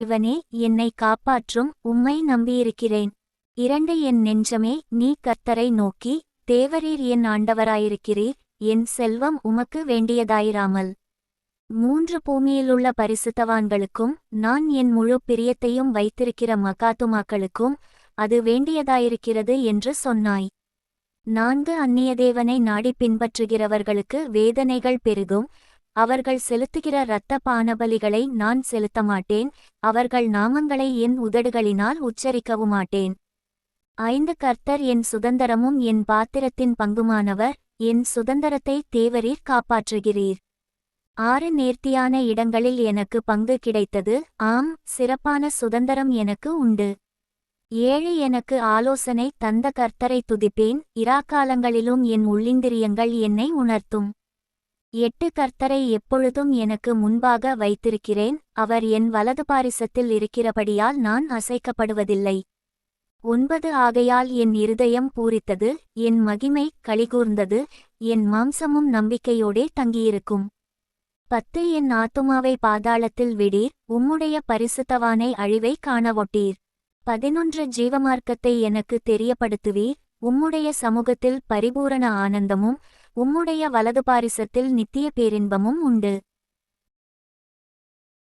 இவனே என்னை காப்பாற்றும், உம்மை நம்பியிருக்கிறேன். 2 என் நெஞ்சமே, நீ கர்த்தரை நோக்கி, தேவரீர் என் ஆண்டவராயிருக்கிறீர், என் செல்வம் உமக்கு வேண்டியதாயிராமல். 3 பூமியிலுள்ள பரிசுத்தவான்களுக்கும் நான் என் முழு பிரியத்தையும் வைத்திருக்கிற மகாத்துமாக்களுக்கும் அது வேண்டியதாயிருக்கிறது என்று சொன்னாய். 4 அந்நியதேவனை நாடி பின்பற்றுகிறவர்களுக்கு வேதனைகள் பெருகும். அவர்கள் செலுத்துகிற இரத்த பானபலிகளை நான் செலுத்தமாட்டேன், அவர்கள் நாமங்களை என் உதடுகளினால் உச்சரிக்கவுமாட்டேன். 5 கர்த்தர் என் சுதந்தரமும் என் பாத்திரத்தின் பங்குமானவர், என் சுதந்தரத்தை தேவரீர் காப்பாற்றுகிறீர். 6 நேர்த்தியான இடங்களில் எனக்கு பங்கு கிடைத்தது, ஆம், சிறப்பான சுதந்தரம் எனக்கு உண்டு. 7 எனக்கு ஆலோசனை தந்த கர்த்தரை துதிப்பேன், இராக்காலங்களிலும் என் உள்ளிந்திரியங்கள் என்னை உணர்த்தும். 8 கர்த்தரை எப்பொழுதும் எனக்கு முன்பாக வைத்திருக்கிறேன், அவர் என் வலது பாரிசத்தில் இருக்கிறபடியால் நான் அசைக்கப்படுவதில்லை. 9 ஆகையால் என் இருதயம் பூரித்தது, என் மகிமை களிகூர்ந்தது, என் மாம்சமும் நம்பிக்கையோடே தங்கியிருக்கும். 10 என் ஆத்துமாவை பாதாளத்தில் விடீர், உம்முடைய பரிசுத்தவானை அழிவை காணவொட்டீர். 11 ஜீவமார்க்கத்தை எனக்கு தெரியப்படுத்துவீர், உம்முடைய சமூகத்தில் பரிபூரண ஆனந்தமும், உம்முடைய வலது பாரிசத்தில் நித்திய பேரின்பமும் உண்டு.